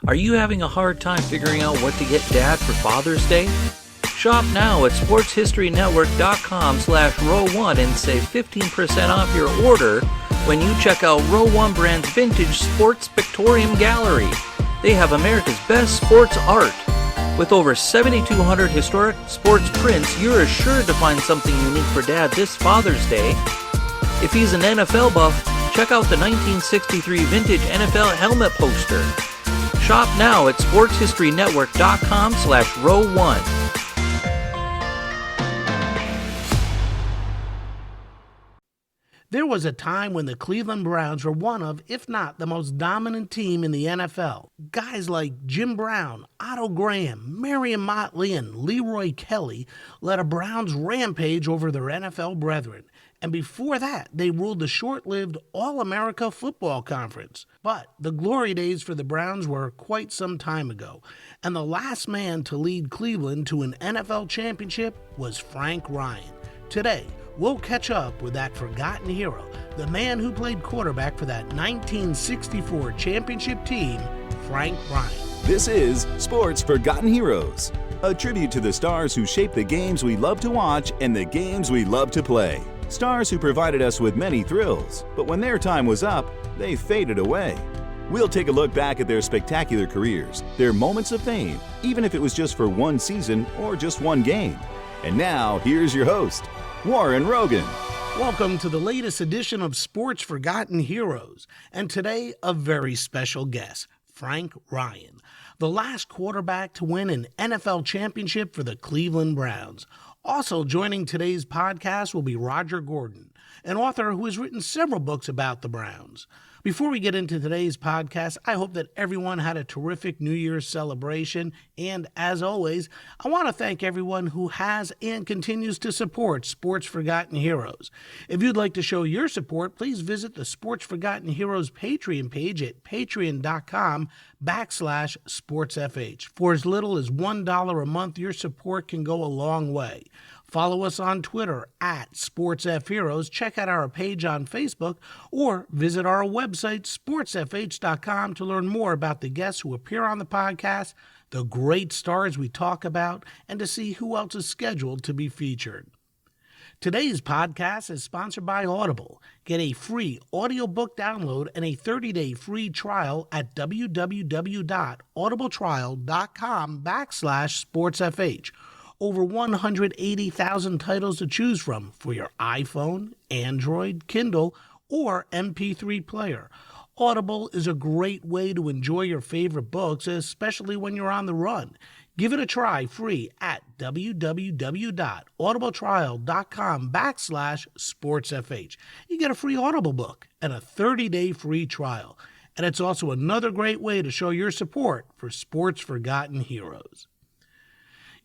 Are you having a hard time figuring out what to get Dad for Father's Day? Shop now at sportshistorynetwork.com/row1 and save 15% off your order when you check out Row 1 Brand's Vintage Sports Pictorium Gallery. They have America's best sports art. With over 7,200 historic sports prints, you're assured to find something unique for Dad this Father's Day. If he's an NFL buff, check out the 1963 vintage NFL helmet poster. Shop now at sportshistorynetwork.com/row1. There was a time when the Cleveland Browns were one of, if not the most dominant team in the NFL. Guys like Jim Brown, Otto Graham, Marion Motley, and Leroy Kelly led a Browns rampage over their NFL brethren. And before that, they ruled the short-lived All-America Football Conference. But the glory days for the Browns were quite some time ago, and the last man to lead Cleveland to an NFL championship was Frank Ryan. Today, we'll catch up with that forgotten hero, the man who played quarterback for that 1964 championship team, Frank Ryan. This is Sports Forgotten Heroes, a tribute to the stars who shaped the games we love to watch and the games we love to play. Stars who provided us with many thrills, but when their time was up, they faded away. We'll take a look back at their spectacular careers, their moments of fame, even if it was just for one season or just one game. And now, here's your host, Warren Rogan. Welcome to the latest edition of Sports Forgotten Heroes, and today a very special guest, Frank Ryan, the last quarterback to win an NFL championship for the Cleveland Browns. Also joining today's podcast will be Roger Gordon, an author who has written several books about the Browns. Before we get into today's podcast, I hope that everyone had a terrific New Year's celebration. And as always, I want to thank everyone who has and continues to support Sports Forgotten Heroes. If you'd like to show your support, please visit the Sports Forgotten Heroes Patreon page at patreon.com/sportsfh. For as little as $1 a month, your support can go a long way. Follow us on Twitter at SportsFHeroes, check out our page on Facebook, or visit our website, sportsfh.com, to learn more about the guests who appear on the podcast, the great stars we talk about, and to see who else is scheduled to be featured. Today's podcast is sponsored by Audible. Get a free audiobook download and a 30-day free trial at www.audibletrial.com/sportsfh. Over 180,000 titles to choose from for your iPhone, Android, Kindle, or MP3 player. Audible is a great way to enjoy your favorite books, especially when you're on the run. Give it a try free at www.audibletrial.com/sportsfh. You get a free Audible book and a 30-day free trial. And it's also another great way to show your support for Sports Forgotten Heroes.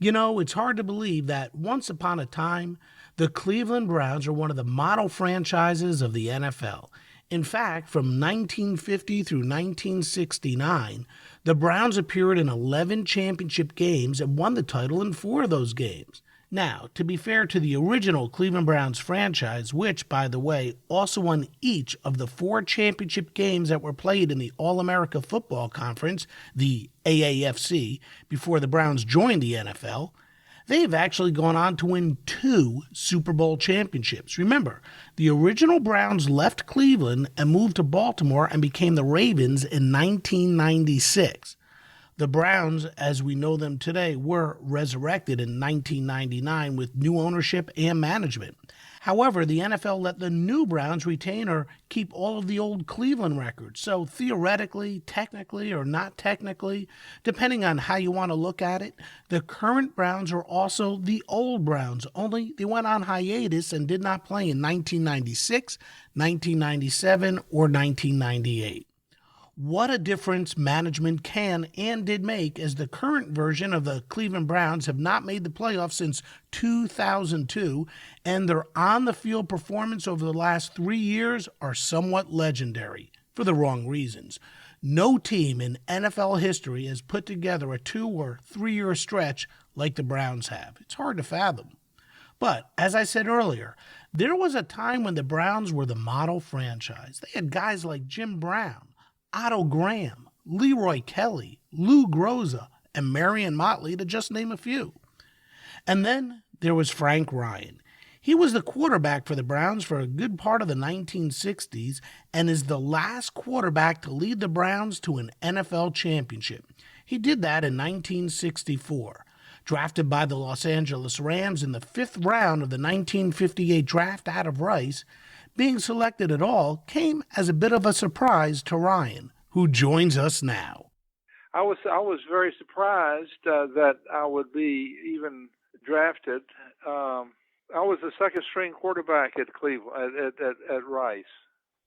You know, it's hard to believe that once upon a time, the Cleveland Browns are one of the model franchises of the NFL. In fact, from 1950 through 1969, the Browns appeared in 11 championship games and won the title in 4 of those games. Now, to be fair to the original Cleveland Browns franchise, which, by the way, also won each of the 4 championship games that were played in the All-America Football Conference, the AAFC, before the Browns joined the NFL, they've actually gone on to win 2 Super Bowl championships. Remember, the original Browns left Cleveland and moved to Baltimore and became the Ravens in 1996. The Browns, as we know them today, were resurrected in 1999 with new ownership and management. However, the NFL let the new Browns retain or keep all of the old Cleveland records. So theoretically, technically, or not technically, depending on how you want to look at it, the current Browns are also the old Browns, only they went on hiatus and did not play in 1996, 1997, or 1998. What a difference management can and did make, as the current version of the Cleveland Browns have not made the playoffs since 2002, and their on-the-field performance over the last 3 years are somewhat legendary, for the wrong reasons. No team in NFL history has put together a 2 or 3 year stretch like the Browns have. It's hard to fathom. But, as I said earlier, there was a time when the Browns were the model franchise. They had guys like Jim Brown, Otto Graham, Leroy Kelly, Lou Groza, and Marion Motley, to just name a few. And then there was Frank Ryan. He was the quarterback for the Browns for a good part of the 1960s and is the last quarterback to lead the Browns to an NFL championship. He did that in 1964. Drafted by the Los Angeles Rams in the 5th round of the 1958 draft out of Rice, being selected at all came as a bit of a surprise to Ryan, who joins us now. I was very surprised that I would be even drafted. I was the second string quarterback at Cleveland at Rice.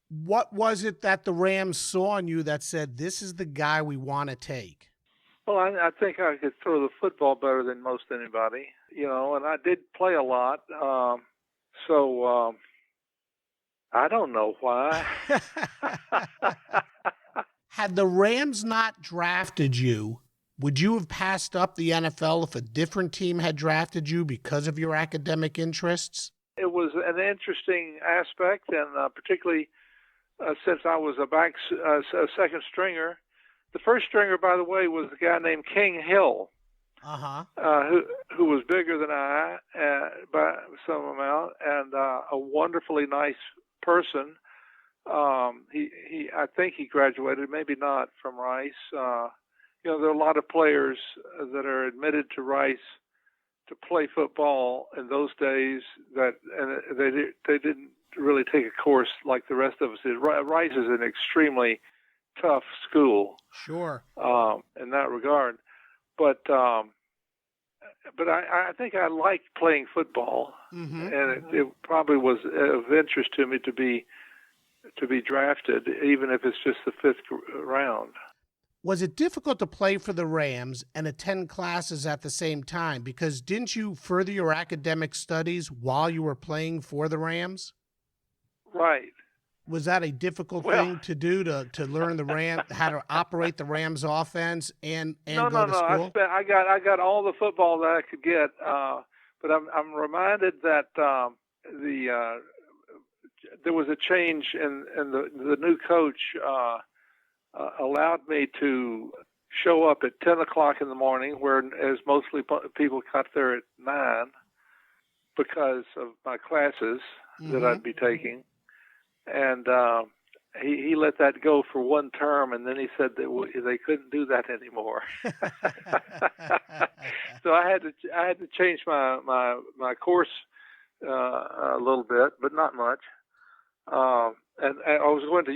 What was it that the Rams saw in you that said, this is the guy we want to take? Well, I think I could throw the football better than most anybody, and I did play a lot. So I don't know why. Had the Rams not drafted you, would you have passed up the NFL if a different team had drafted you because of your academic interests? It was an interesting aspect, and particularly since I was a second stringer. The first stringer, by the way, was a guy named King Hill, who was bigger than I by some amount, and a wonderfully nice person. I think he graduated, maybe not, from Rice. There are a lot of players that are admitted to Rice to play football in those days and they didn't really take a course like the rest of us did. Rice is an extremely tough school. Sure. In that regard, but I think I liked playing football, and it probably was of interest to me to be drafted, even if it's just the 5th round. Was it difficult to play for the Rams and attend classes at the same time? Because didn't you further your academic studies while you were playing for the Rams? Right. Was that a difficult thing to do to learn how to operate the Rams offense and go to school? I got all the football that I could get, but I'm reminded that there was a change in the new coach allowed me to show up at 10 o'clock in the morning, whereas mostly people got there at 9 because of my classes that I'd be taking. And he let that go for one term, and then he said that they couldn't do that anymore. So I had to change my course a little bit, but not much. And I was going to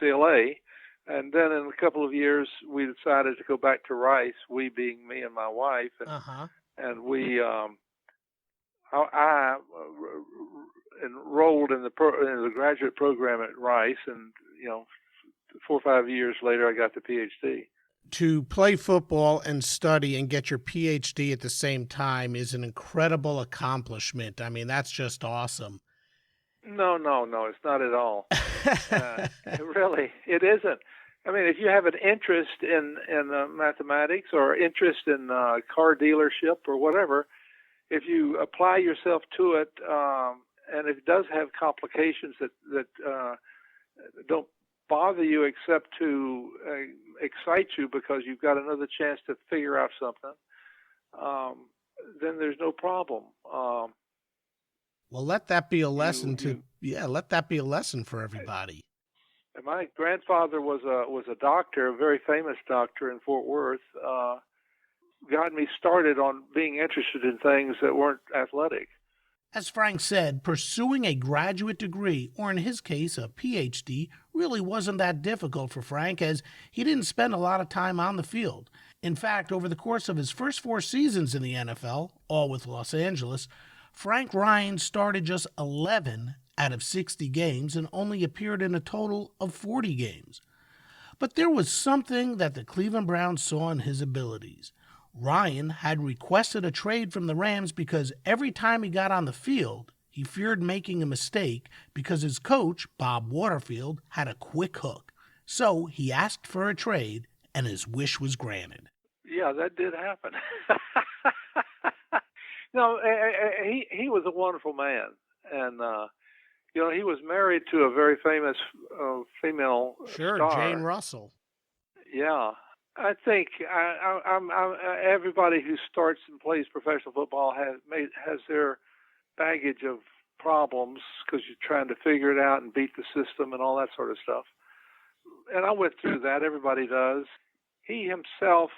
UCLA, and then in a couple of years we decided to go back to Rice. We being me and my wife, and we I enrolled in the graduate program at Rice, and 4 or 5 years later I got the PhD. To play football and study and get your PhD at the same time is an incredible accomplishment. I mean, that's just awesome. No, it's not at all. It isn't. I mean, if you have an interest in mathematics or interest in car dealership or whatever, if you apply yourself to it, and it does have complications that don't bother you except to excite you because you've got another chance to figure out something, then there's no problem. Well, let that be a lesson let that be a lesson for everybody. My grandfather was a doctor, a very famous doctor in Fort Worth. Got me started on being interested in things that weren't athletic. As Frank said, pursuing a graduate degree, or in his case, a PhD, really wasn't that difficult for Frank, as he didn't spend a lot of time on the field. In fact, over the course of his first 4 seasons in the NFL, all with Los Angeles, Frank Ryan started just 11 out of 60 games and only appeared in a total of 40 games. But there was something that the Cleveland Browns saw in his abilities. Ryan had requested a trade from the Rams because every time he got on the field, he feared making a mistake because his coach, Bob Waterfield, had a quick hook. So he asked for a trade, and his wish was granted. Yeah, that did happen. No, he was a wonderful man, and he was married to a very famous female star. Star. Jane Russell. Yeah, I think everybody who starts and plays professional football has their baggage of problems because you're trying to figure it out and beat the system and all that sort of stuff. And I went through that. Everybody does. He himself,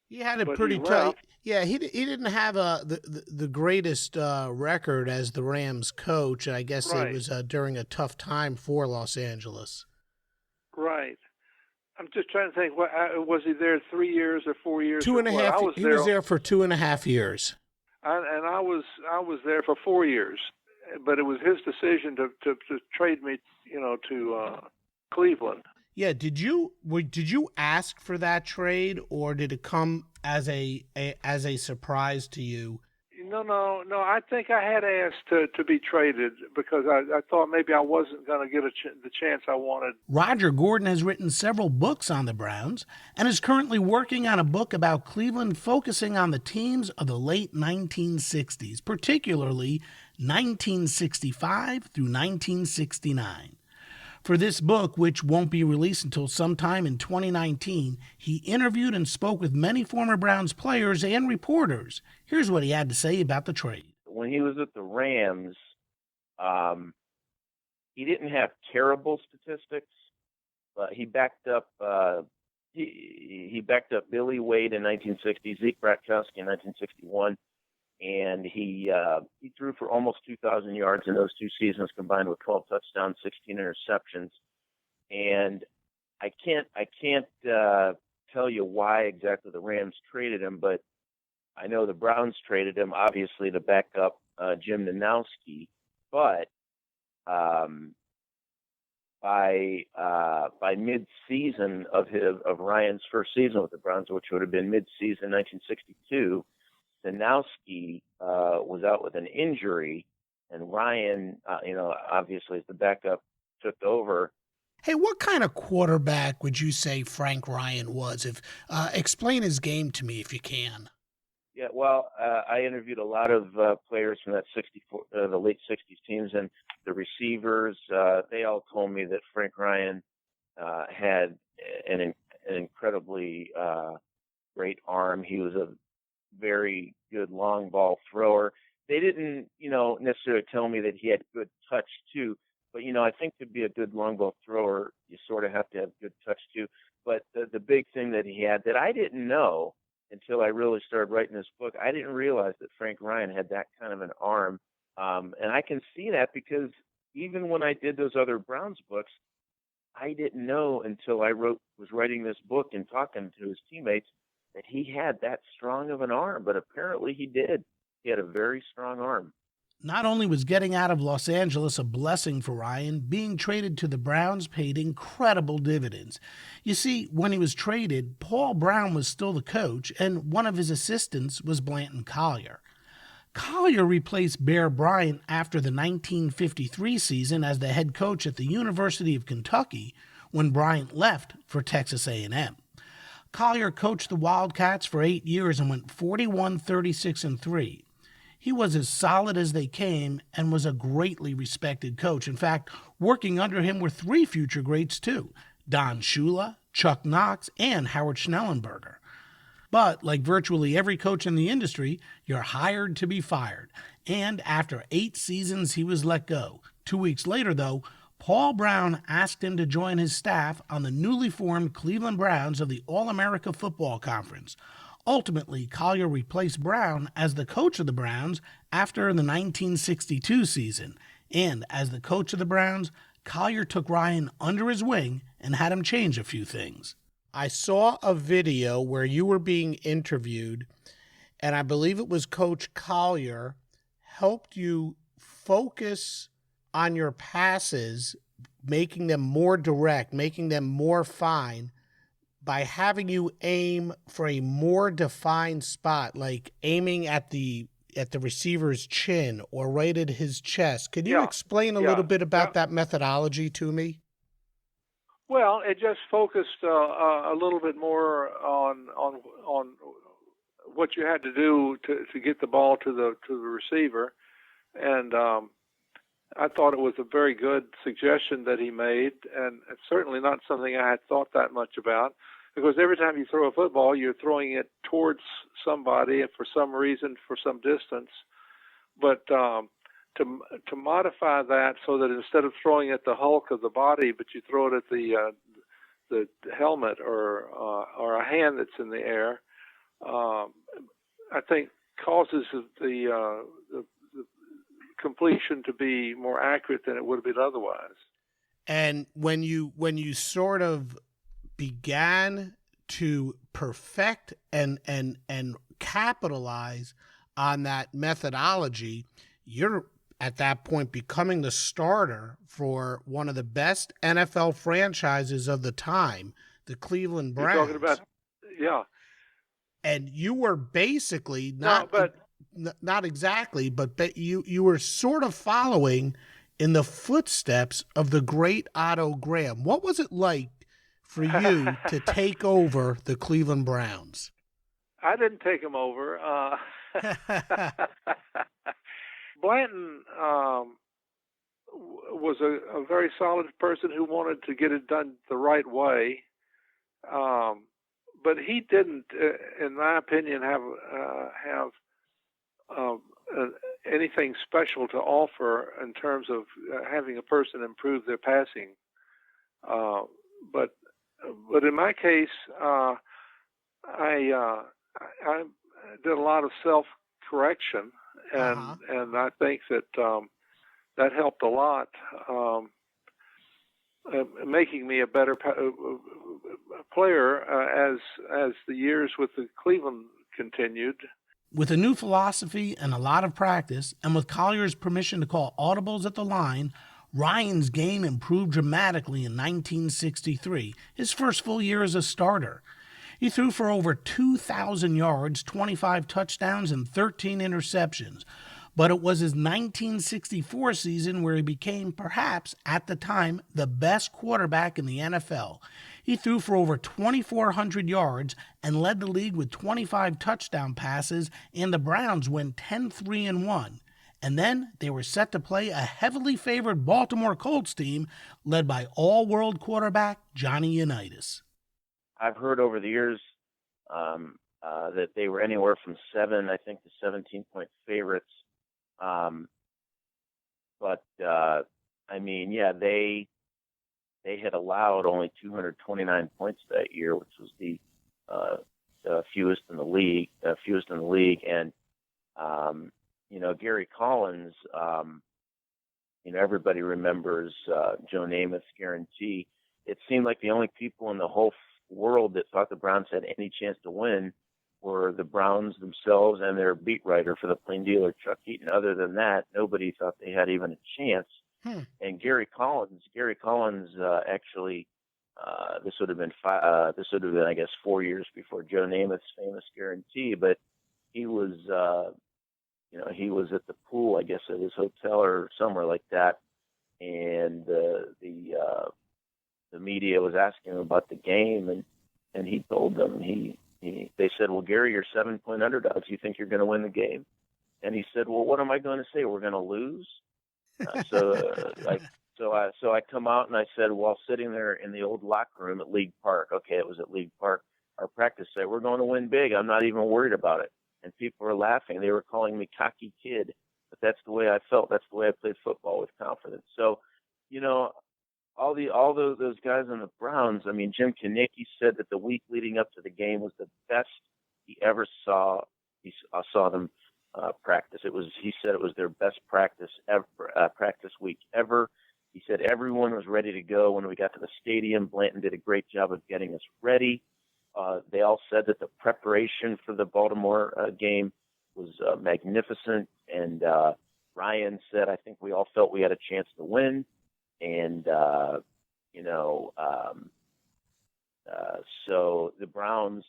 He had a but pretty he tough. left. Yeah, he didn't have the greatest record as the Rams coach. I guess it Right, was during a tough time for Los Angeles. right. I'm just trying to think. What was he there 3 years or 4 years Two or and a what? half. I was He there. was there for 2.5 years. I was there for 4 years, but it was his decision to trade me, to Cleveland. Yeah. Did you ask for that trade, or did it come as a surprise to you? No. I think I had asked to be traded because I thought maybe I wasn't going to get the chance I wanted. Roger Gordon has written several books on the Browns and is currently working on a book about Cleveland focusing on the teams of the late 1960s, particularly 1965 through 1969. For this book, which won't be released until sometime in 2019, he interviewed and spoke with many former Browns players and reporters. Here's what he had to say about the trade. When he was at the Rams, he didn't have terrible statistics, but he backed up he backed up Billy Wade in 1960, Zeke Bratkowski in 1961, and he threw for almost 2,000 yards in those two seasons combined with 12 touchdowns, 16 interceptions. And I can't tell you why exactly the Rams traded him, but I know the Browns traded him obviously to back up Jim Nanowski. But by mid-season of Ryan's first season with the Browns, which would have been mid-season 1962. Nanowski was out with an injury, and Ryan, obviously as the backup, took over. Hey, what kind of quarterback would you say Frank Ryan was? Explain his game to me if you can. Yeah, well, I interviewed a lot of players from that the late '60s teams, and the receivers. They all told me that Frank Ryan had an incredibly great arm. He was a very good long ball thrower. They didn't, necessarily tell me that he had good touch too. But, I think to be a good long ball thrower, you sort of have to have good touch too. But the big thing that he had that I didn't know until I really started writing this book, I didn't realize that Frank Ryan had that kind of an arm. And I can see that because even when I did those other Browns books, I didn't know until I was writing this book and talking to his teammates that he had that strong of an arm, but apparently he did. He had a very strong arm. Not only was getting out of Los Angeles a blessing for Ryan, being traded to the Browns paid incredible dividends. You see, when he was traded, Paul Brown was still the coach, and one of his assistants was Blanton Collier. Collier replaced Bear Bryant after the 1953 season as the head coach at the University of Kentucky when Bryant left for Texas A&M. Collier coached the Wildcats for 8 years and went 41, 36, and 3. He was as solid as they came and was a greatly respected coach. In fact, working under him were 3 future greats too, Don Shula, Chuck Knox, and Howard Schnellenberger. But like virtually every coach in the industry, you're hired to be fired. And after 8 seasons, he was let go. 2 weeks later, though, Paul Brown asked him to join his staff on the newly formed Cleveland Browns of the All-America Football Conference. Ultimately, Collier replaced Brown as the coach of the Browns after the 1962 season. And as the coach of the Browns, Collier took Ryan under his wing and had him change a few things. I saw a video where you were being interviewed, and I believe it was Coach Collier helped you focus on your passes, making them more direct, making them more fine, by having you aim for a more defined spot, like aiming at the receiver's chin or right at his chest. Could you explain a little bit about that methodology to me? Well, it just focused a little bit more on what you had to do to get the ball to the receiver, and I thought it was a very good suggestion that he made, and it's certainly not something I had thought that much about. Because every time you throw a football, you're throwing it towards somebody, and for some reason, for some distance. But to modify that so that instead of throwing at the hulk of the body, but you throw it at the helmet or a hand that's in the air, I think causes the completion to be more accurate than it would have been otherwise. And when you sort of began to perfect and capitalize on that methodology, you're at that point becoming the starter for one of the best NFL franchises of the time, the Cleveland Browns. You're talking about, yeah. And you were basically not exactly, but you were sort of following in the footsteps of the great Otto Graham. What was it like for you to take over the Cleveland Browns? I didn't take him over. Blanton was a very solid person who wanted to get it done the right way, but he didn't, in my opinion, have anything special to offer in terms of having a person improve their passing. But in my case, I did a lot of self-correction, and I think that that helped a lot, making me a better player as the years with the Cleveland continued. With a new philosophy and a lot of practice, and with Collier's permission to call audibles at the line, Ryan's game improved dramatically in 1963, his first full year as a starter. He threw for over 2,000 yards, 25 touchdowns, and 13 interceptions. But it was his 1964 season where he became, perhaps at the time, the best quarterback in the NFL. He threw for over 2,400 yards and led the league with 25 touchdown passes, and the Browns went 10-3-1. And then they were set to play a heavily favored Baltimore Colts team led by all-world quarterback Johnny Unitas. I've heard over the years that they were anywhere from 7, I think, to 17-point favorites. But I mean, yeah, they had allowed only 229 points that year, which was the fewest in the league. And you know, Gary Collins. You know, everybody remembers Joe Namath's guarantee. It seemed like the only people in the whole world that thought the Browns had any chance to win were the Browns themselves and their beat writer for the Plain Dealer, Chuck Eaton. Other than that, nobody thought they had even a chance. And Gary Collins actually, this would have been, I guess, 4 years before Joe Namath's famous guarantee. But he was, you know, he was at the pool, I guess, at his hotel or somewhere like that, and the media was asking him about the game, and he told them they said, "Well, Gary, you're 7-point underdogs. You think you're going to win the game?" And he said, "Well, what am I going to say? We're going to lose?" So I come out and I said, while sitting there in the old locker room at League Park, okay, it was at League Park, our practice said, "We're going to win big. I'm not even worried about it." And people were laughing. They were calling me cocky kid, but that's the way I felt. That's the way I played football, with confidence. So, you know, all those guys on the Browns. I mean, Jim Kinnicky said that the week leading up to the game was the best he ever saw. He saw them practice. He said it was their best practice week ever. He said everyone was ready to go when we got to the stadium. Blanton did a great job of getting us ready. They all said that the preparation for the Baltimore game was magnificent. And Ryan said, I think we all felt we had a chance to win. And, so the Browns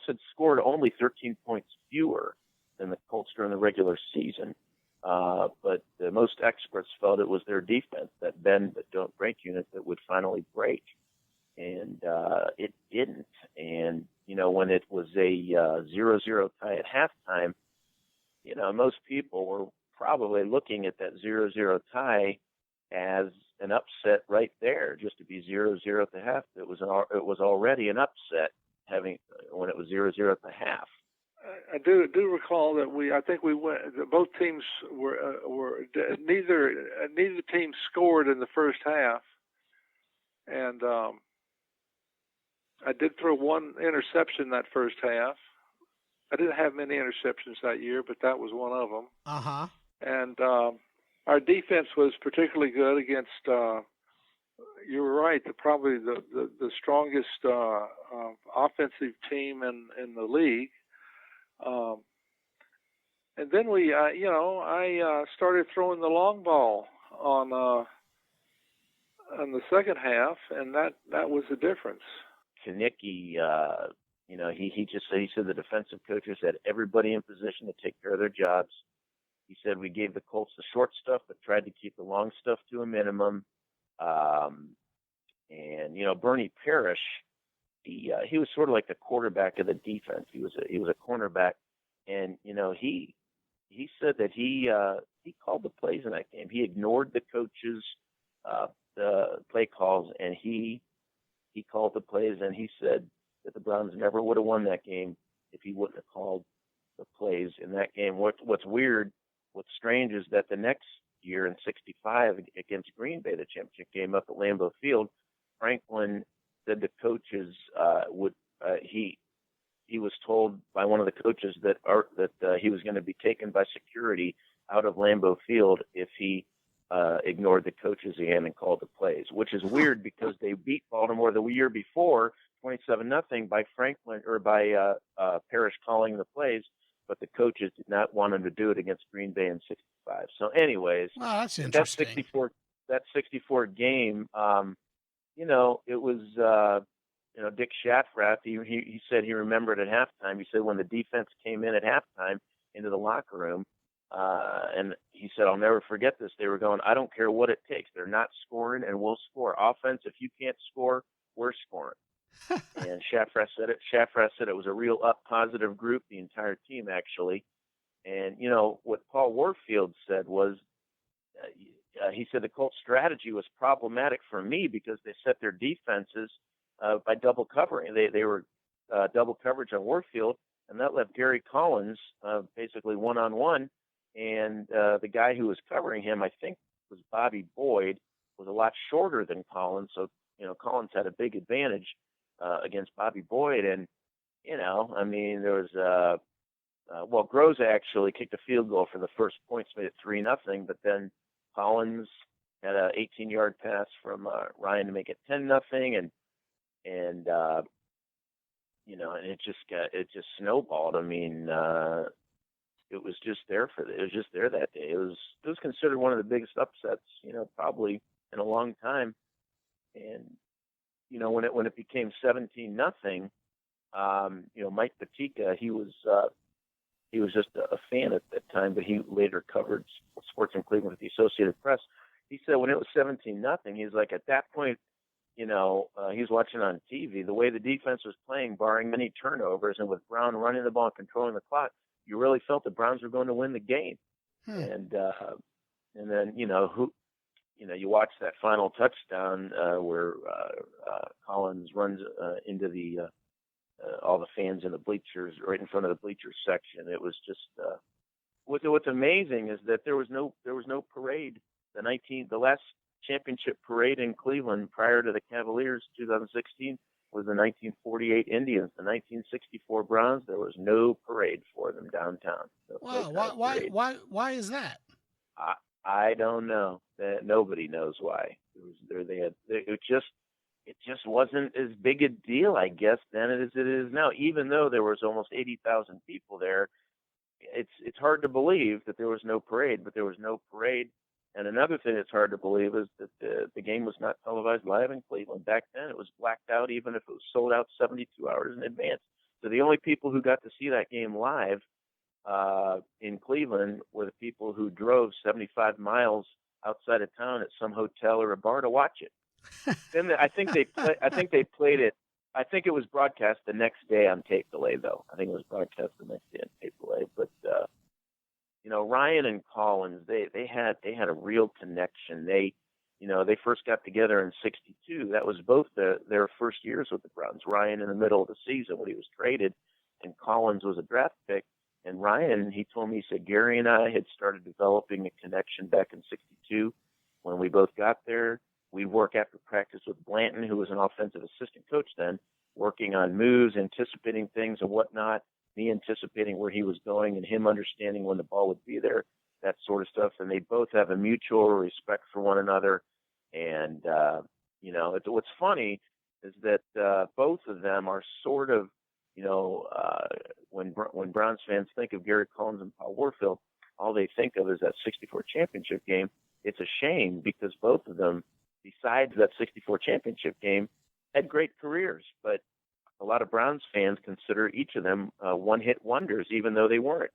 had scored only 13 points fewer than the Colts during the regular season. But most experts felt it was their defense, that bend but don't break unit, that would finally break. And it didn't. And, you know, when it was a 0-0 tie at halftime, you know, most people were probably looking at that 0-0 tie as an upset right there, just to be 0-0 at the half. It was already an upset when it was 0-0 at the half. I do recall that I think we went. Both teams were neither team scored in the first half, and I did throw one interception that first half. I didn't have many interceptions that year, but that was one of them. Uh-huh. And our defense was particularly good against. You were right. Probably the strongest offensive team in the league. And then I started throwing the long ball on the second half, and that was the difference. Kanicki, he said the defensive coaches had everybody in position to take care of their jobs. He said we gave the Colts the short stuff, but tried to keep the long stuff to a minimum. And Bernie Parrish, he was sort of like the quarterback of the defense. He was a cornerback, and he said that he called the plays in that game. He ignored the coaches' the play calls, and he called the plays, and he said that the Browns never would have won that game if he wouldn't have called the plays in that game. What's strange is that the next year in '65 against Green Bay, the championship game up at Lambeau Field, Franklin said the coaches he was told by one of the coaches that he was going to be taken by security out of Lambeau Field if he ignored the coaches again and called the plays, which is weird because they beat Baltimore the year before 27-0 by Franklin or by Parrish calling the plays, but the coaches did not want him to do it against Green Bay in '65. So, anyways, wow, that's interesting. That '64 game, it was. Dick Shaffrath, he said he remembered at halftime. He said when the defense came in at halftime into the locker room, and he said, I'll never forget this. They were going, I don't care what it takes. They're not scoring, and we'll score. Offense, if you can't score, we're scoring. And Shaffrath said it. Shaffrath said it was a real positive group, the entire team, actually. And, what Paul Warfield said was, he said the Colts strategy was problematic for me because they set their defenses by double covering. They were double coverage on Warfield, and that left Gary Collins basically one-on-one. And the guy who was covering him, I think, was Bobby Boyd, was a lot shorter than Collins. So, Collins had a big advantage against Bobby Boyd. And, there was Groza actually kicked a field goal for the first points, made it 3-0. But then Collins had an 18-yard pass from Ryan to make it 10-0. And it just snowballed. I mean, it was just there that day. It was considered one of the biggest upsets, probably in a long time. And, when it became 17-0, Mike Patika, he was just a fan at that time, but he later covered sports in Cleveland with the Associated Press. He said when it was 17-0, he's like, at that point, he was watching on TV, the way the defense was playing, barring many turnovers, and with Brown running the ball and controlling the clock, you really felt the Browns were going to win the game. And then, you watch that final touchdown where Collins runs into the all the fans in the bleachers, right in front of the bleachers section. It was just what's amazing is that there was no parade. The last championship parade in Cleveland prior to the Cavaliers 2016 was the 1948 Indians. The 1964 Browns, there was no parade for them downtown. Wow, why is that? I don't know. Nobody knows why. It just wasn't as big a deal, I guess, then as it is now. Even though there was almost 80,000 people there, it's hard to believe that there was no parade, but there was no parade. And another thing that's hard to believe is that the game was not televised live in Cleveland. Back then, it was blacked out, even if it was sold out 72 hours in advance. So the only people who got to see that game live in Cleveland were the people who drove 75 miles outside of town at some hotel or a bar to watch it. Then I think they played it. I think it was broadcast the next day on tape delay, though. I think it was broadcast the next day on tape delay. But Ryan and Collins, they had a real connection. They first got together in '62. That was both their first years with the Browns. Ryan in the middle of the season when he was traded, and Collins was a draft pick. And Ryan, he told me, he said, Gary and I had started developing a connection back in '62 when we both got there. We'd work after practice with Blanton, who was an offensive assistant coach then, working on moves, anticipating things and whatnot, me anticipating where he was going and him understanding when the ball would be there, that sort of stuff. And they both have a mutual respect for one another. And, what's funny is that both of them are sort of, when Browns fans think of Gary Collins and Paul Warfield, all they think of is that '64 championship game. It's a shame because both of them, besides that '64 championship game, had great careers. But a lot of Browns fans consider each of them one-hit wonders, even though they weren't.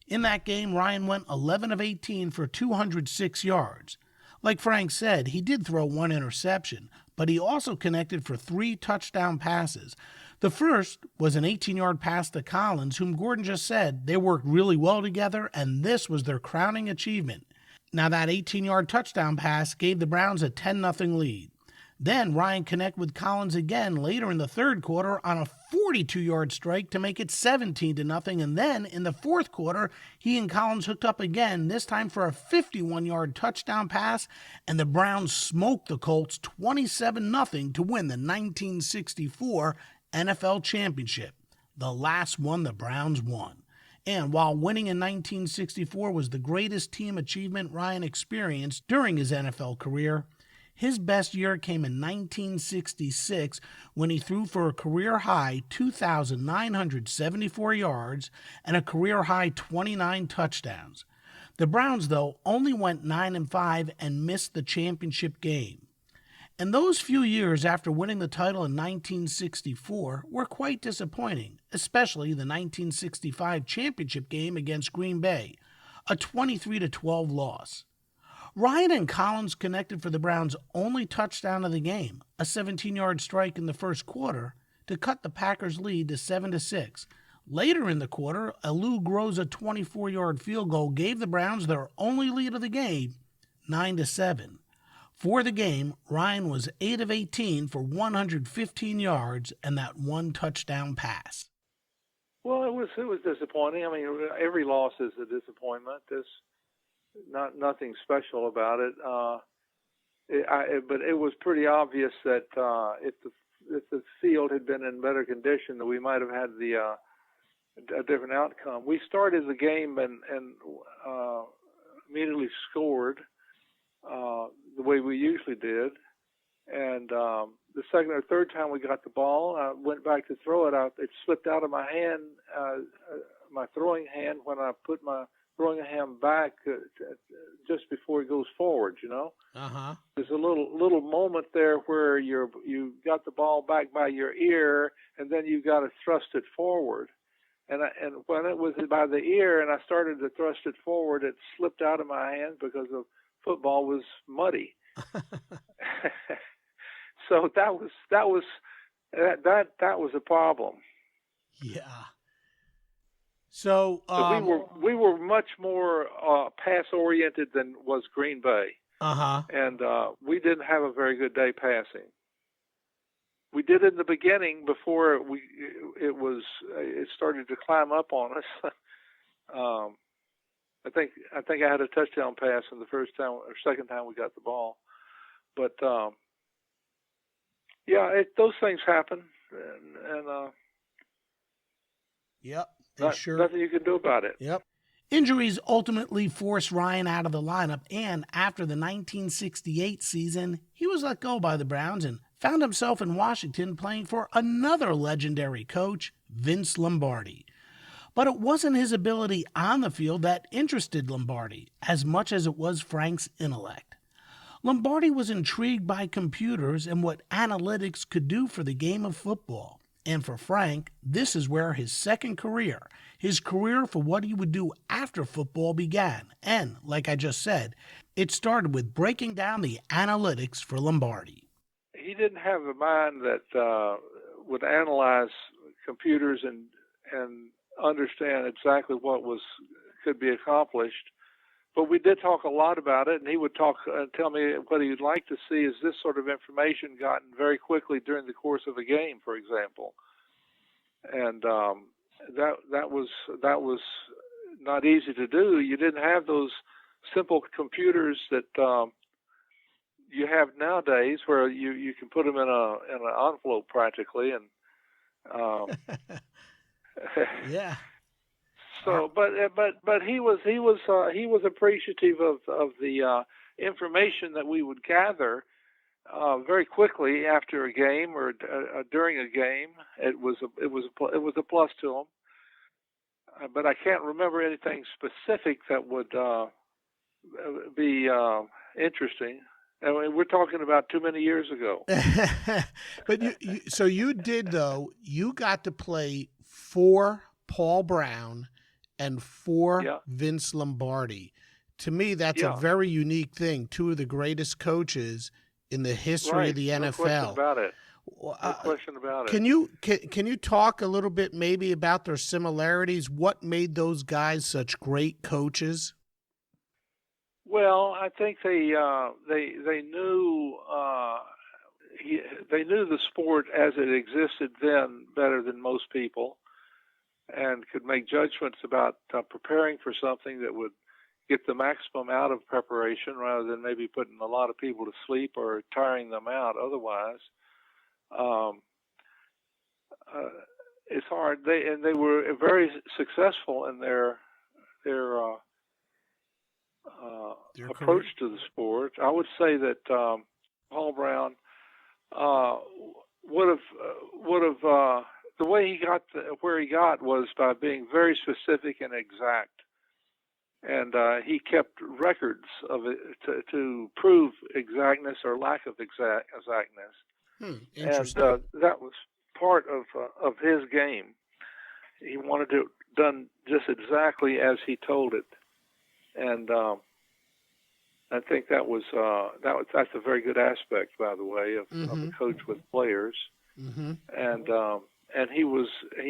In that game, Ryan went 11 of 18 for 206 yards. Like Frank said, he did throw one interception, but he also connected for 3 touchdown passes. The first was an 18-yard pass to Collins, whom Gordon just said they worked really well together, and this was their crowning achievement. Now, that 18-yard touchdown pass gave the Browns a 10-0 lead. Then Ryan connected with Collins again later in the third quarter on a 42-yard strike to make it 17-0, and then in the fourth quarter, he and Collins hooked up again, this time for a 51-yard touchdown pass, and the Browns smoked the Colts 27-0 to win the 1964 NFL Championship, the last one the Browns won. And while winning in 1964 was the greatest team achievement Ryan experienced during his NFL career, his best year came in 1966 when he threw for a career-high 2,974 yards and a career-high 29 touchdowns. The Browns, though, only went 9-5 and missed the championship game. And those few years after winning the title in 1964 were quite disappointing, especially the 1965 championship game against Green Bay, a 23-12 loss. Ryan and Collins connected for the Browns' only touchdown of the game, a 17-yard strike in the first quarter, to cut the Packers' lead to 7-6. Later in the quarter, a Lou Groza 24-yard field goal gave the Browns their only lead of the game, 9-7. For the game, Ryan was 8 of 18 for 115 yards and that one touchdown pass. Well, it was disappointing. I mean, every loss is a disappointment. There's nothing special about it. But it was pretty obvious that if the field had been in better condition, that we might have had a different outcome. We started the game and immediately scored the way we usually did. And the second or third time we got the ball, I went back to throw it out. It slipped out of my hand, my throwing hand, when I put my throwing hand back just before it goes forward, Uh-huh. There's a little moment there where you got the ball back by your ear, and then you got to thrust it forward. And when it was by the ear and I started to thrust it forward, it slipped out of my hand because the football was muddy. So that was a problem. Yeah. So we were much more pass oriented than was Green Bay. Uh-huh. And we didn't have a very good day passing. We did in the beginning before it started to climb up on us. I think I had a touchdown pass in the first time or second time we got the ball, but those things happen, and yep, nothing you can do about it. Yep. Injuries ultimately forced Ryan out of the lineup, and after the 1968 season, he was let go by the Browns and found himself in Washington playing for another legendary coach, Vince Lombardi. But it wasn't his ability on the field that interested Lombardi as much as it was Frank's intellect. Lombardi was intrigued by computers and what analytics could do for the game of football. And for Frank, this is where his second career, his career for what he would do after football, began. And, like I just said, it started with breaking down the analytics for Lombardi. He didn't have a mind that would analyze computers and understand exactly what was could be accomplished. But we did talk a lot about it, and he would talk tell me what he'd like to see is this sort of information gotten very quickly during the course of a game, for example. And that was not easy to do. You didn't have those simple computers that you have nowadays, where you can put them in an envelope practically, and yeah. So, but he was appreciative of the information that we would gather very quickly after a game or during a game. It was a plus to him. But I can't remember anything specific that would be interesting. I mean, we're talking about too many years ago. But so you did, though. You got to play for Paul Brown and for Vince Lombardi. To me, that's a very unique thing. Two of the greatest coaches in the history of the NFL. No question about it. No question about it. Can you talk a little bit maybe about their similarities? What made those guys such great coaches? Well, I think they knew they knew the sport as it existed then better than most people, and could make judgments about preparing for something that would get the maximum out of preparation, rather than maybe putting a lot of people to sleep or tiring them out otherwise. It's hard. They were very successful in their approach to the sport. I would say that Paul Brown would have the way he got where he got was by being very specific and exact, and he kept records of it to prove exactness or lack of exactness. Interesting. And that was part of his game. He wanted it done just exactly as he told it, and I think that's a very good aspect, by the way, of a coach with players. And he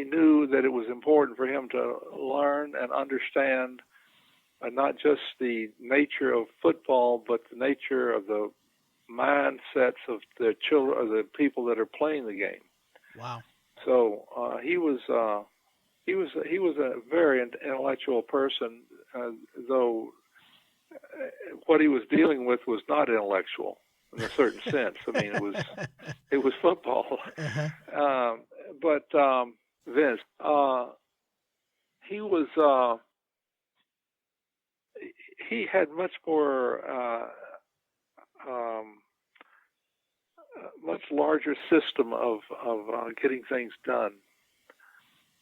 knew that it was important for him to learn and understand not just the nature of football, but the nature of the mindsets of the children, of the people that are playing the game. Wow. So he was a very intellectual person, though what he was dealing with was not intellectual in a certain sense. I mean, it was football. But Vince, he had much more, much larger system of getting things done,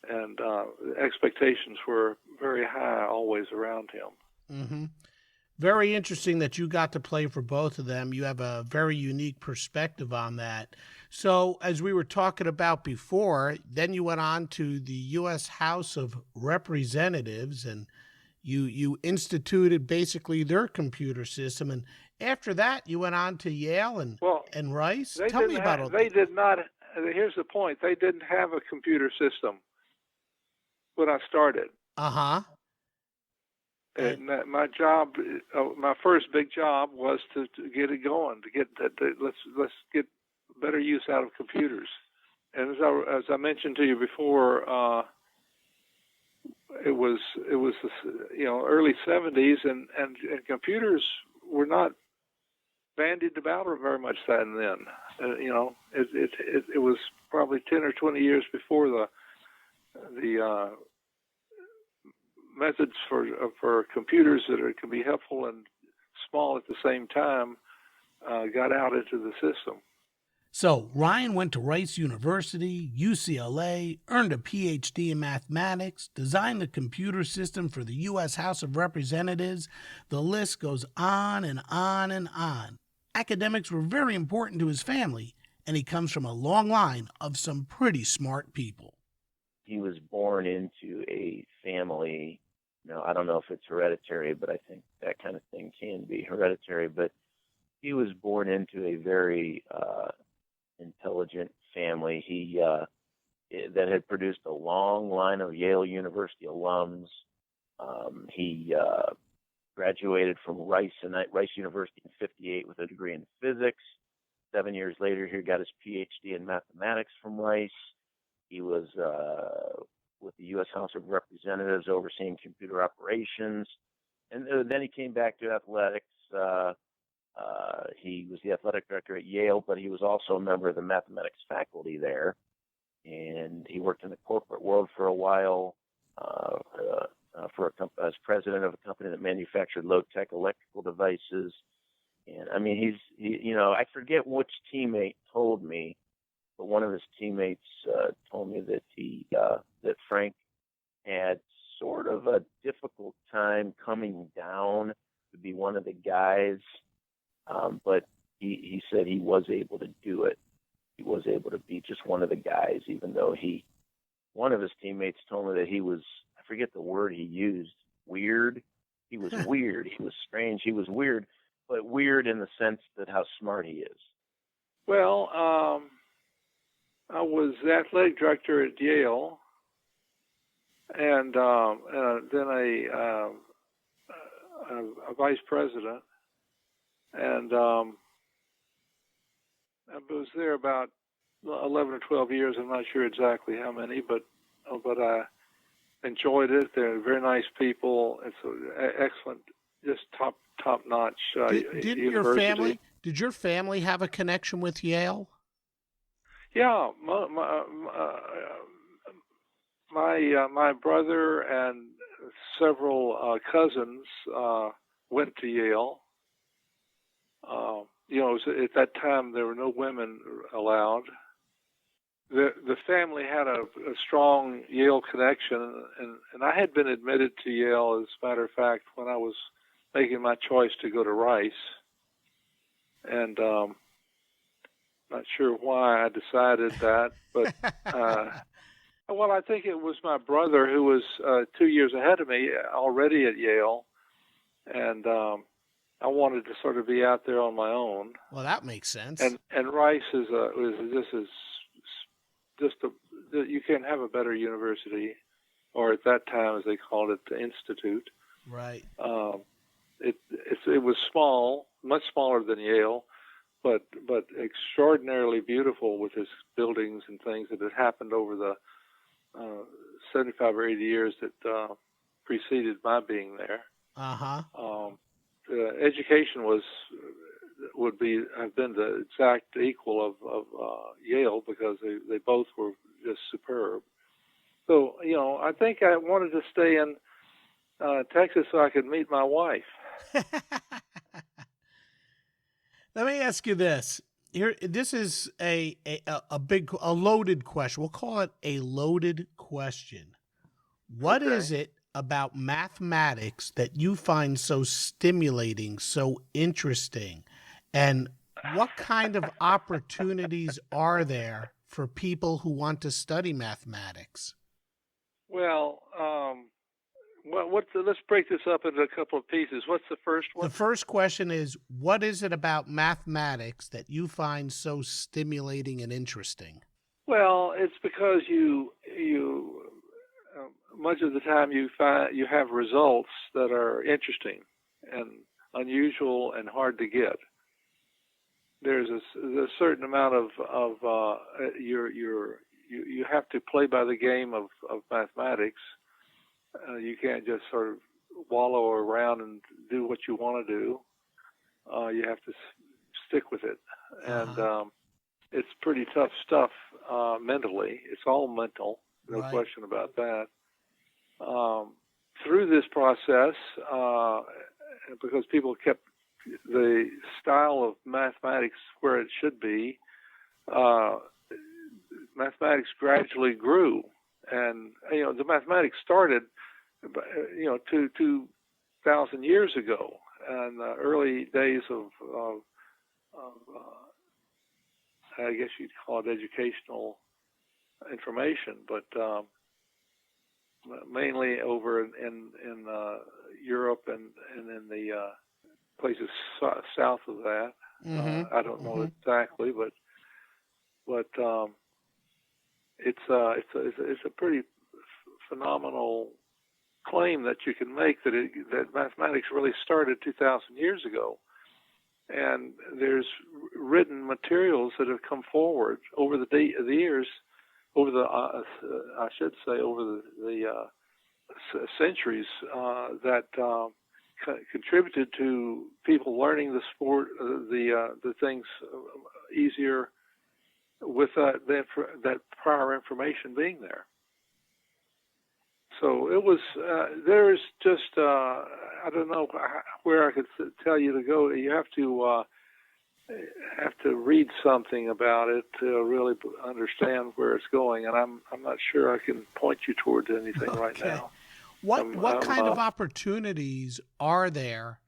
and expectations were very high always around him. Very interesting that you got to play for both of them. You have a very unique perspective on that. So, as we were talking about before, then you went on to the U.S. House of Representatives, and you instituted basically their computer system. And after that, you went on to Yale and Rice. Tell me about it. They did not. Here's the point. They didn't have a computer system when I started. And my job, my first big job, was to get it going. Let's get better use out of computers. And as I mentioned to you before, it was early 70s, and computers were not bandied about very much then. It was probably 10 or 20 years before the methods for computers that can be helpful and small at the same time got out into the system. So Ryan went to Rice University, UCLA, earned a PhD in mathematics, designed the computer system for the U.S. House of Representatives. The list goes on and on and on. Academics were very important to his family, and he comes from a long line of some pretty smart people. He was born into a family. I don't know if it's hereditary, but I think that kind of thing can be hereditary. But he was born into a very intelligent family. That had produced a long line of Yale University alums. He graduated from Rice University in '58 with a degree in physics. 7 years later, he got his PhD in mathematics from Rice. He was with the U.S. House of Representatives overseeing computer operations. And then he came back to athletics. He was the athletic director at Yale, but he was also a member of the mathematics faculty there. And he worked in the corporate world for a while as president of a company that manufactured low-tech electrical devices. And I mean, I forget which teammate told me, but one of his teammates told me that that Frank had sort of a difficult time coming down to be one of the guys, but he said he was able to do it. He was able to be just one of the guys, even though one of his teammates told me that he was, I forget the word he used, weird. He was weird. He was strange. He was weird, but weird in the sense that how smart he is. Well, I was the athletic director at Yale, and then a vice president, and I was there about 11 or 12 years. I'm not sure exactly how many, but I enjoyed it. They're very nice people. It's excellent, just top notch. Did your family have a connection with Yale? Yeah, my brother and several cousins went to Yale. At that time there were no women allowed. The family had a strong Yale connection, and I had been admitted to Yale, as a matter of fact, when I was making my choice to go to Rice. And not sure why I decided that, but well, I think it was my brother who was 2 years ahead of me already at Yale, and I wanted to sort of be out there on my own. Well, that makes sense. And Rice is you can't have a better university, or at that time, as they called it, the Institute. Right. It was small, much smaller than Yale, but extraordinarily beautiful with its buildings and things that had happened over the 75 or 80 years that preceded my being there. Education have been the exact equal of Yale, because they both were just superb. So I think I wanted to stay in Texas so I could meet my wife. Let me ask you this. This is a loaded question. We'll call it a loaded question. What is it about mathematics that you find so stimulating, so interesting? And what kind of opportunities are there for people who want to study mathematics? Well, let's break this up into a couple of pieces. What's the first one? The first question is, what is it about mathematics that you find so stimulating and interesting? Well, it's because you much of the time you have results that are interesting and unusual and hard to get. There's a certain amount of you have to play by the game of mathematics. You can't just sort of wallow around and do what you want to do. You have to stick with it, and it's pretty tough stuff mentally. It's all mental, no question about that. Through this process, because people kept the style of mathematics where it should be, mathematics gradually grew, and the mathematics started 2,000 years ago, in the early days of I guess you'd call it educational information, but mainly over in Europe and in the places south of that. I don't know exactly, but it's a pretty phenomenal claim that you can make that mathematics really started 2,000 years ago. And there's written materials that have come forward over the years, over the centuries that contributed to people learning the sport, the things easier with that prior information being there. So it was. There's just I don't know where I could tell you to go. You have to read something about it to really understand where it's going, and I'm not sure I can point you towards anything right now. What kind of opportunities are there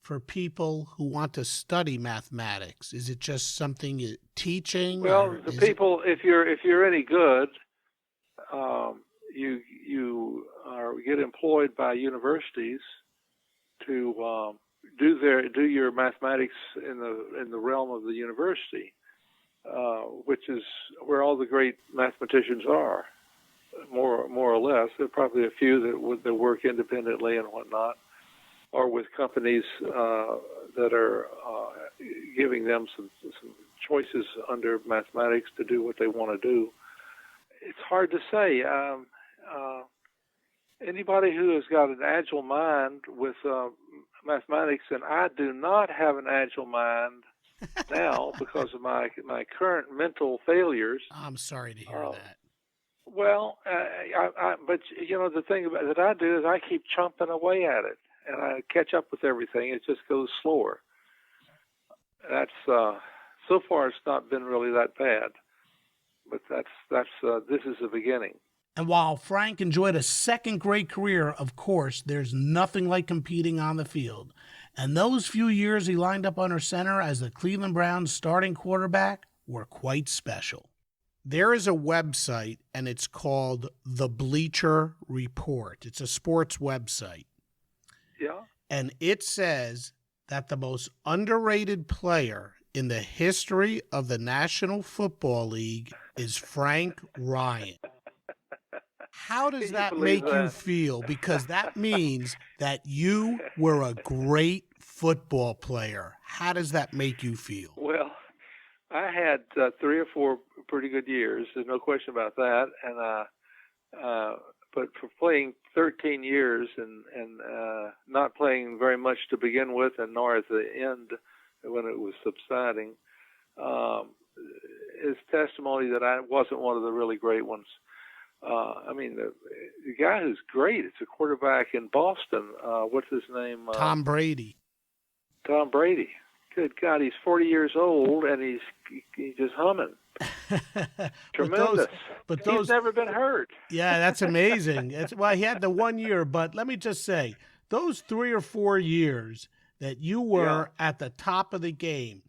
for people who want to study mathematics? Is it just something teaching? Well, the people, if you're any good, you get employed by universities to do your mathematics in the realm of the university, which is where all the great mathematicians are, more or less. There are probably a few that work independently and whatnot, or with companies that are giving them some choices under mathematics to do what they want to do. It's hard to say. Anybody who has got an agile mind with mathematics, and I do not have an agile mind now because of my current mental failures. I'm sorry to hear that. Well, but the thing that I do is I keep chomping away at it, and I catch up with everything. It just goes slower. That's so far it's not been really that bad, but this is the beginning. And while Frank enjoyed a second great career, of course, there's nothing like competing on the field. And those few years he lined up under center as the Cleveland Browns starting quarterback were quite special. There is a website, and it's called the Bleacher Report. It's a sports website. Yeah. And it says that the most underrated player in the history of the National Football League is Frank Ryan. How does that make you feel? Because that means that you were a great football player. How does that make you feel? Well, I had 3 or 4 pretty good years. There's no question about that. And but for playing 13 years and not playing very much to begin with, and nor at the end when it was subsiding, is testimony that I wasn't one of the really great ones. I mean, the guy who's great, it's a quarterback in Boston. What's his name? Tom Brady. Tom Brady. Good God, he's 40 years old, and he's just humming. Tremendous. But he's never been hurt. Yeah, that's amazing. Well, he had the 1 year, but let me just say, those 3 or 4 years that you were at the top of the game,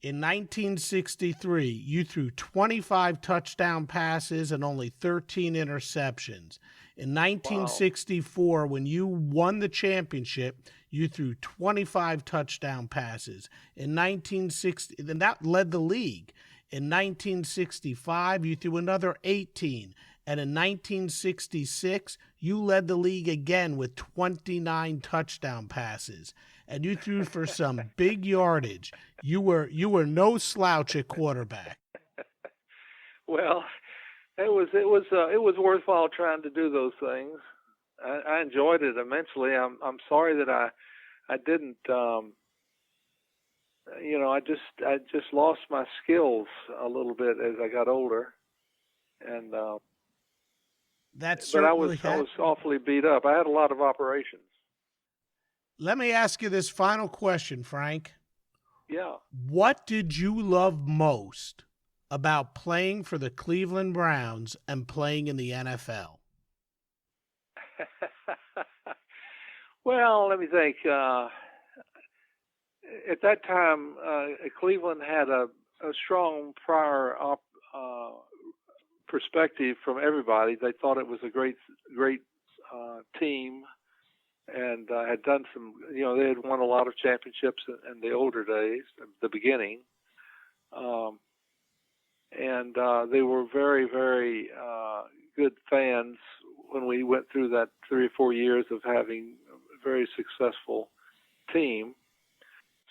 in 1963, you threw 25 touchdown passes and only 13 interceptions. In 1964, when you won the championship, you threw 25 touchdown passes. In 1960, and that led the league. In 1965, you threw another 18. And in 1966, you led the league again with 29 touchdown passes. And you threw for some big yardage. You were no slouch at quarterback. Well, it was worthwhile trying to do those things. I enjoyed it immensely. I'm sorry that I didn't. I just lost my skills a little bit as I got older, and but I was awfully beat up. I had a lot of operations. Let me ask you this final question, Frank. Yeah. What did you love most about playing for the Cleveland Browns and playing in the NFL? Well, let me think. At that time, Cleveland had a strong prior perspective from everybody. They thought it was a great team, and had done some. They had won a lot of championships in the older days, the beginning, and they were very, very good fans when we went through that 3 or 4 years of having a very successful team.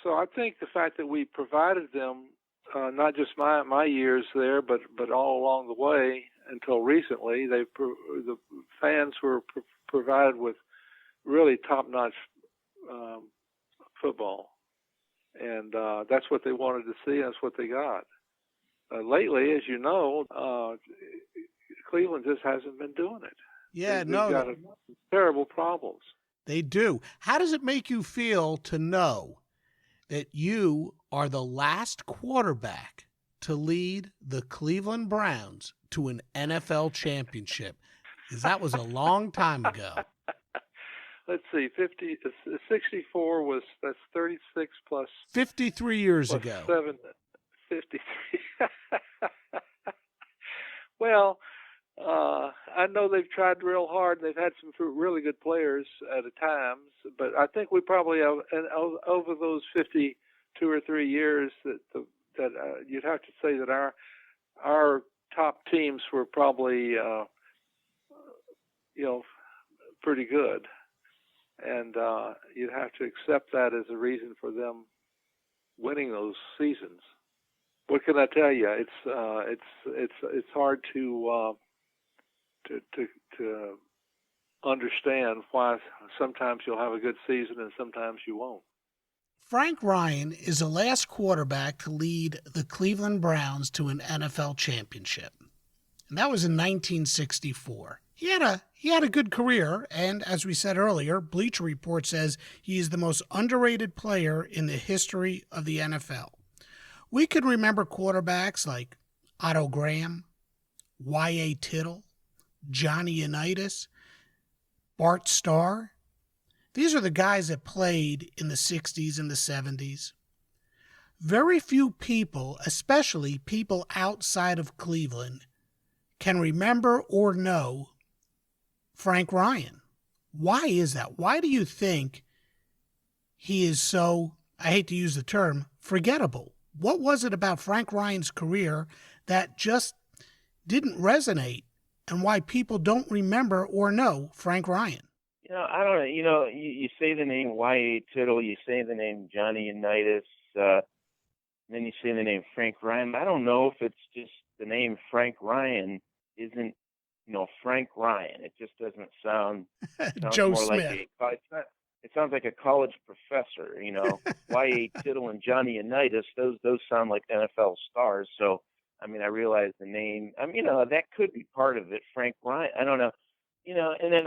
So I think the fact that we provided them, not just my years there, but all along the way until recently, the fans were provided with really top-notch football, and that's what they wanted to see. That's what they got. Lately, as you know, Cleveland just hasn't been doing it. They've got terrible problems. They do. How does it make you feel to know that you are the last quarterback to lead the Cleveland Browns to an NFL championship? Because that was a long time ago. Let's see, 64 that's 36 plus 53 years plus ago. 53. Well, I know they've tried real hard. They've had some really good players at a times, but I think we probably have, and over those 52 or 3 years, that you'd have to say that our top teams were probably pretty good, and you'd have to accept that as a reason for them winning those seasons. What can I tell you? It's hard to understand why sometimes you'll have a good season and sometimes you won't. Frank Ryan is the last quarterback to lead the Cleveland Browns to an NFL championship, and that was in 1964. He had a good career, and as we said earlier, Bleacher Report says he is the most underrated player in the history of the NFL. We can remember quarterbacks like Otto Graham, Y.A. Tittle, Johnny Unitas, Bart Starr. These are the guys that played in the 60s and the 70s. Very few people, especially people outside of Cleveland, can remember or know Frank Ryan. Why is that? Why do you think he is so, I hate to use the term, forgettable? What was it about Frank Ryan's career that just didn't resonate, and why people don't remember or know Frank Ryan? I don't know. You say the name Y.A. Tittle, you say the name Johnny Unitas, then you say the name Frank Ryan. I don't know if it's just the name Frank Ryan isn't, Frank Ryan. It just doesn't sound Joe more Smith. It sounds like a college professor, Y.A. Tittle and Johnny Unitas, those sound like NFL stars. So, I realize the name. That could be part of it. Frank Ryan, I don't know. And then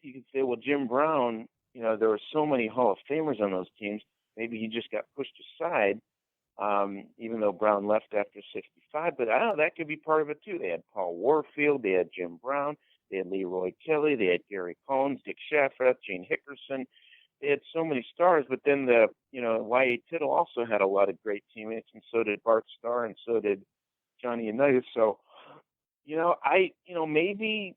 you could say, well, Jim Brown, there were so many Hall of Famers on those teams. Maybe he just got pushed aside, even though Brown left after 65. But I don't know, that could be part of it too. They had Paul Warfield, they had Jim Brown, they had Leroy Kelly, they had Gary Collins, Dick Shaffreth, Gene Hickerson. They had so many stars, but then Y.A. Tittle also had a lot of great teammates, and so did Bart Starr, and so did Johnny Unitas. So, maybe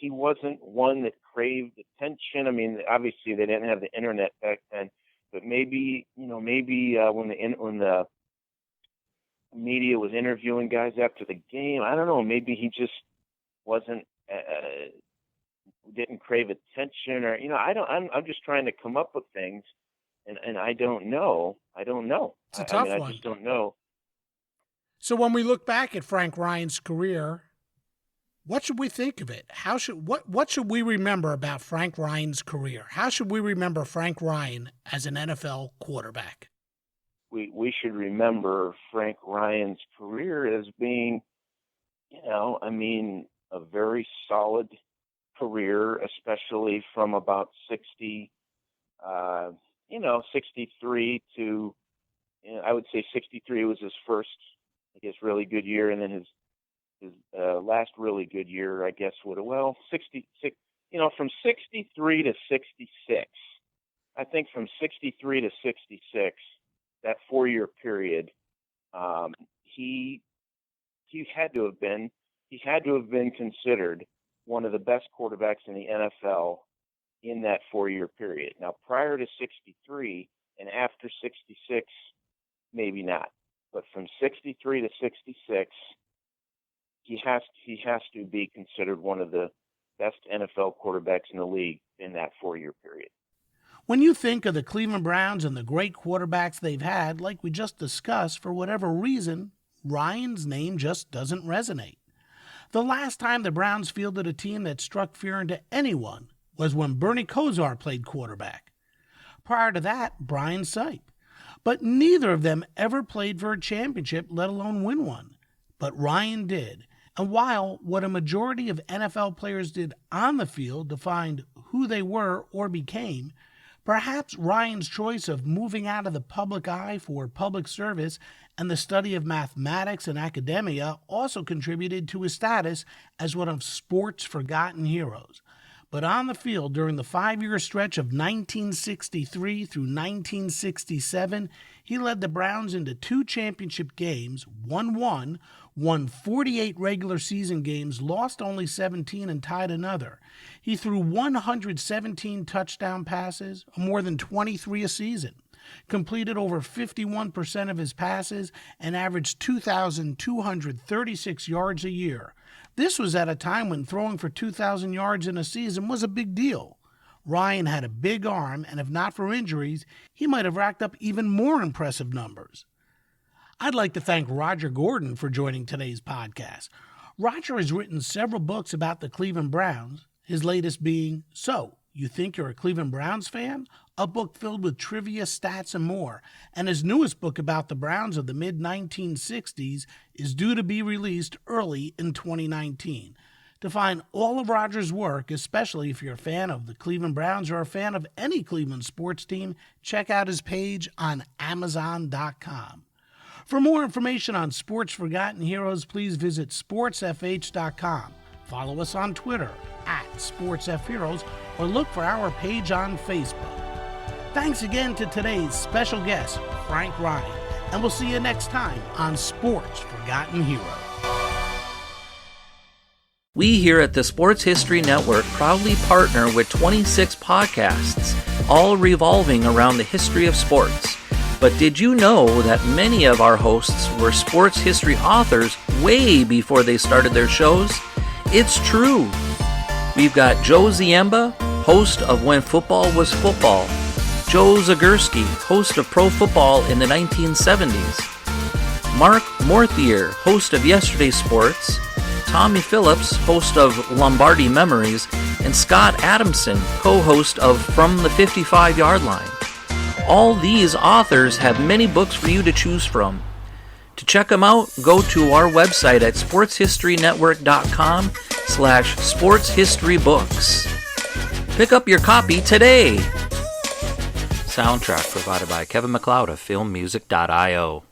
he wasn't one that craved attention. Obviously they didn't have the internet back then, but maybe when the media was interviewing guys after the game, I don't know, maybe he just wasn't, didn't crave attention, or, I'm just trying to come up with things, and I don't know. It's a tough one. I just don't know. So when we look back at Frank Ryan's career, what should we think of it? What should we remember about Frank Ryan's career? How should we remember Frank Ryan as an NFL quarterback? We should remember Frank Ryan's career as being, a very solid career, especially from about 63 to, I would say 63 was his first, really good year, and then his last really good year, 66. From 63 to 66. I think from 63 to 66, that 4-year period, he had to have been considered one of the best quarterbacks in the NFL in that 4-year period. Now, prior to 63 and after 66, maybe not. But from 63 to 66, he has to be considered one of the best NFL quarterbacks in the league in that 4-year period. When you think of the Cleveland Browns and the great quarterbacks they've had, like we just discussed, for whatever reason, Ryan's name just doesn't resonate. The last time the Browns fielded a team that struck fear into anyone was when Bernie Kosar played quarterback. Prior to that, Brian Sipe. But neither of them ever played for a championship, let alone win one. But Ryan did. And while what a majority of NFL players did on the field defined who they were or became, perhaps Ryan's choice of moving out of the public eye for public service and the study of mathematics and academia also contributed to his status as one of sports' forgotten heroes. But on the field, during the 5-year stretch of 1963 through 1967, he led the Browns into 2 championship games, won 48 regular season games, lost only 17, and tied another. He threw 117 touchdown passes, more than 23 a season, completed over 51% of his passes, and averaged 2,236 yards a year. This was at a time when throwing for 2,000 yards in a season was a big deal. Ryan had a big arm, and if not for injuries, he might have racked up even more impressive numbers. I'd like to thank Roger Gordon for joining today's podcast. Roger has written several books about the Cleveland Browns, his latest being So, You Think You're a Cleveland Browns Fan? A book filled with trivia, stats, and more. And his newest book about the Browns of the mid-1960s is due to be released early in 2019. To find all of Roger's work, especially if you're a fan of the Cleveland Browns or a fan of any Cleveland sports team, check out his page on Amazon.com. For more information on Sports Forgotten Heroes, please visit sportsfh.com. Follow us on Twitter @SportsFHeroes or look for our page on Facebook. Thanks again to today's special guest, Frank Ryan, and we'll see you next time on Sports Forgotten Heroes. We here at the Sports History Network proudly partner with 26 podcasts, all revolving around the history of sports. But did you know that many of our hosts were sports history authors way before they started their shows? It's true. We've got Joe Ziemba, host of When Football Was Football, Joe Zagurski, host of Pro Football in the 1970s, Mark Morthier, host of Yesterday Sports, Tommy Phillips, host of Lombardi Memories, and Scott Adamson, co-host of From the 55-Yard Line. All these authors have many books for you to choose from. To check them out, go to our website at sportshistorynetwork.com/sportshistorybooks. Pick up your copy today. Soundtrack provided by Kevin MacLeod of filmmusic.io.